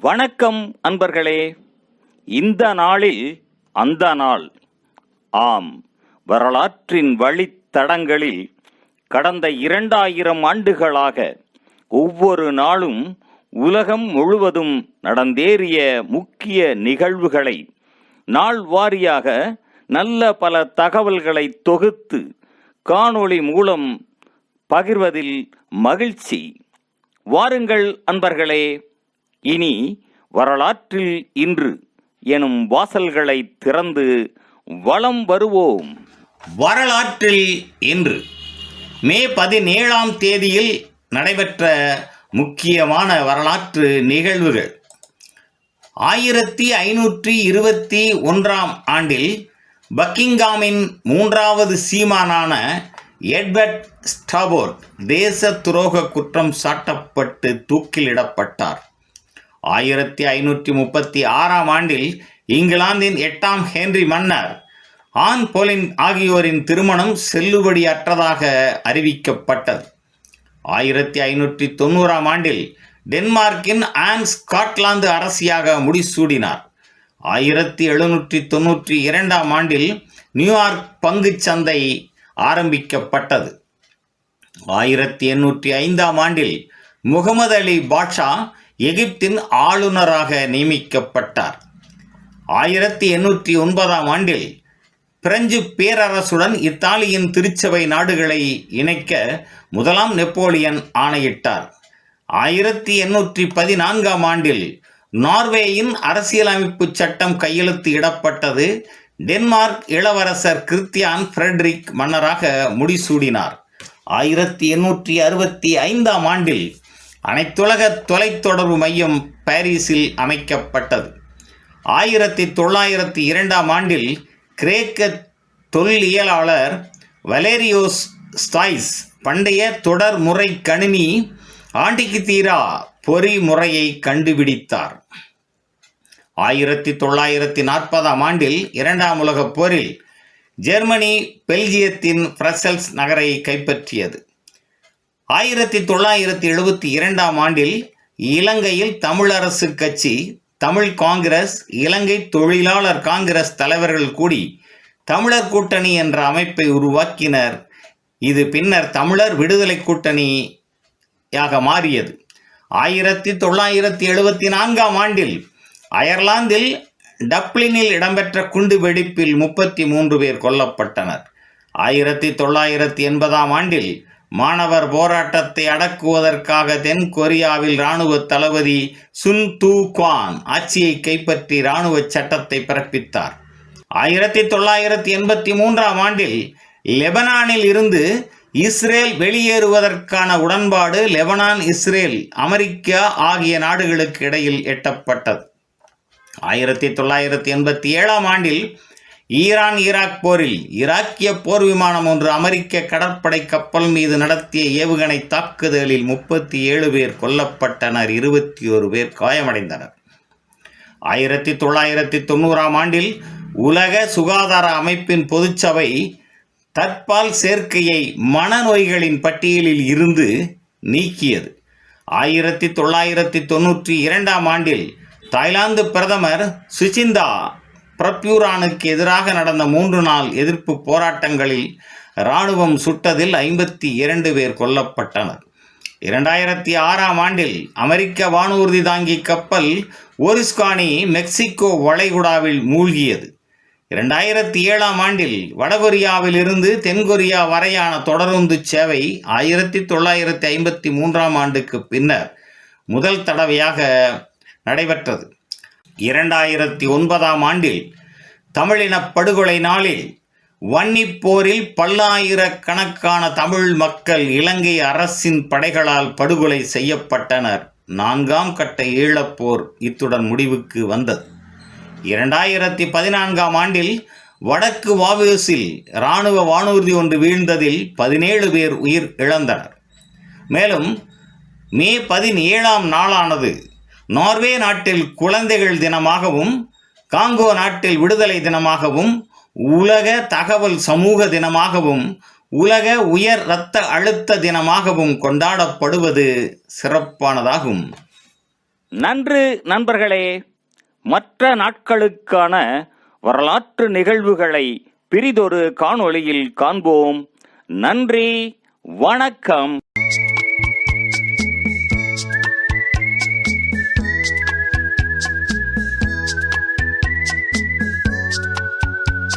வணக்கம் அன்பர்களே. இந்த நாளில் அந்த நாள். ஆம், வரலாற்றின் வழித்தடங்களில் கடந்த 2000 ஆண்டுகளாக ஒவ்வொரு நாளும் உலகம் முழுவதும் நடந்தேறிய முக்கிய நிகழ்வுகளை நாள் வாரியாக நல்ல பல தகவல்களை தொகுத்து காணொளி மூலம் பகிர்வதில் மகிழ்ச்சி. வாருங்கள் அன்பர்களே, இனி வரலாற்றில் இன்று எனும் வாசல்களை திறந்து வலம் வருவோம். வரலாற்றில் இன்று மே 17ஆம் தேதியில் நடைபெற்ற முக்கியமான வரலாற்று நிகழ்வுகள். 1521ஆம் ஆண்டில் பக்கிங்காமின் 3வது சீமானான எட்வர்ட் ஸ்டாபோர்ட் தேச துரோக குற்றம் சாட்டப்பட்டு தூக்கிலிடப்பட்டார். 1536ஆம் ஆண்டில் இங்கிலாந்தின் 8ஆம் ஹென்றி மன்னர் ஆன் போலின் ஆகியோரின் திருமணம் செல்லுபடியற்றதாக அறிவிக்கப்பட்டது. 1590ஆம் ஆண்டில் டென்மார்க்கின் ஆன் ஸ்காட்லாந்து அரசியாக முடிசூடினார். 1792ஆம் ஆண்டில் நியூயார்க் பங்குச் சந்தை ஆரம்பிக்கப்பட்டது. 1805ஆம் ஆண்டில் முகமது அலி பாட்ஷா எகிப்தின் ஆளுநராக நியமிக்கப்பட்டார். 1809ஆம் ஆண்டில் பிரெஞ்சு பேரரசுடன் இத்தாலியின் திருச்சபை நாடுகளை இணைக்க முதலாம் நெப்போலியன் ஆணையிட்டார். 1814ஆம் ஆண்டில் நார்வேயின் அரசியலமைப்பு சட்டம் கையெழுத்து இடப்பட்டது. டென்மார்க் இளவரசர் கிறிஸ்டியான் ஃப்ரெட்ரிக் மன்னராக முடிசூடினார். 1865ஆம் ஆண்டில் அனைத்துலக தொலைத்தொடர்பு மையம் பாரிஸில் அமைக்கப்பட்டது. 1902ஆம் ஆண்டில் கிரேக்க தொல்லியலாளர் வலேரியோஸ் ஸ்டாய்ஸ் பண்டைய தொடர் முறை கணினி ஆண்டிகிதீரா பொறிமுறையை கண்டுபிடித்தார். 1940ஆம் ஆண்டில் 2ஆம் உலகப் போரில் ஜெர்மனி பெல்ஜியத்தின் பிரசல்ஸ் நகரை கைப்பற்றியது. 1972ஆம் ஆண்டில் இலங்கையில் தமிழரசு கட்சி, தமிழ் காங்கிரஸ், இலங்கை தொழிலாளர் காங்கிரஸ் தலைவர்கள் கூடி தமிழர் கூட்டணி என்ற அமைப்பை உருவாக்கினர். இது பின்னர் தமிழர் விடுதலை கூட்டணியாக மாறியது. 1974ஆம் ஆண்டில் அயர்லாந்தில் டப்ளினில் இடம்பெற்ற குண்டு வெடிப்பில் 33 பேர் கொல்லப்பட்டனர். 1980ஆம் ஆண்டில் மாணவர் போராட்டத்தை அடக்குவதற்காக தென் கொரியாவில் இராணுவ தளபதி சுன் தூ குவான் ஆட்சியை கைப்பற்றி இராணுவ சட்டத்தை பிறப்பித்தார். 1983ஆம் ஆண்டில் லெபனானில் இருந்து இஸ்ரேல் வெளியேறுவதற்கான உடன்பாடு லெபனான், இஸ்ரேல், அமெரிக்கா ஆகிய நாடுகளுக்கு இடையில் எட்டப்பட்டது. 1987ஆம் ஆண்டில் ஈரான் ஈராக் போரில் ஈராக்கிய போர் விமானம் ஒன்று அமெரிக்க கடற்படை கப்பல் மீது நடத்திய ஏவுகணை தாக்குதலில் 37 பேர் கொல்லப்பட்டனர், 21 பேர் காயமடைந்தனர். 1990ஆம் ஆண்டில் உலக சுகாதார அமைப்பின் பொதுச்சபை தற்பால் சேர்க்கையை மனநோய்களின் பட்டியலில் இருந்து நீக்கியது. 1992ஆம் ஆண்டில் தாய்லாந்து பிரதமர் சுசிந்தா பிரப்யூரானுக்கு எதிராக நடந்த 3 நாள் எதிர்ப்பு போராட்டங்களில் இராணுவம் சுட்டதில் 52 பேர் கொல்லப்பட்டனர். 2006ஆம் ஆண்டில் அமெரிக்க வானூர்தி தாங்கி கப்பல் ஒரிஸ்கானி மெக்சிகோ வளைகுடாவில் மூழ்கியது. 2007ஆம் ஆண்டில் வடகொரியாவில் இருந்து தென்கொரியா வரையான தொடருந்து சேவை 1953ஆம் ஆண்டுக்கு பின்னர் முதல் தடவையாக நடைபெற்றது. 2009ஆம் ஆண்டில் தமிழின படுகொலை நாளில் வன்னிப்போரில் பல்லாயிரக்கணக்கான தமிழ் மக்கள் இலங்கை அரசின் படைகளால் படுகொலை செய்யப்பட்டனர். 4ஆம் கட்ட ஈழப்போர் இத்துடன் முடிவுக்கு வந்தது. 2014ஆம் ஆண்டில் வடக்கு வாவேசில் இராணுவ வானூர்தி ஒன்று வீழ்ந்ததில் 17 பேர் உயிர் இழந்தனர். மேலும் மே 17ஆம் நாளானது நார்வே நாட்டில் குழந்தைகள் தினமாகவும், காங்கோ நாட்டில் விடுதலை தினமாகவும், உலக தகவல் சமூக தினமாகவும், உலக உயர் இரத்த அழுத்த தினமாகவும் கொண்டாடப்படுவது சிறப்பானதாகும். நன்று நண்பர்களே. மற்ற நாட்களுக்கான வரலாற்று நிகழ்வுகளை பிறிதொரு காணொளியில் காண்போம். நன்றி, வணக்கம்.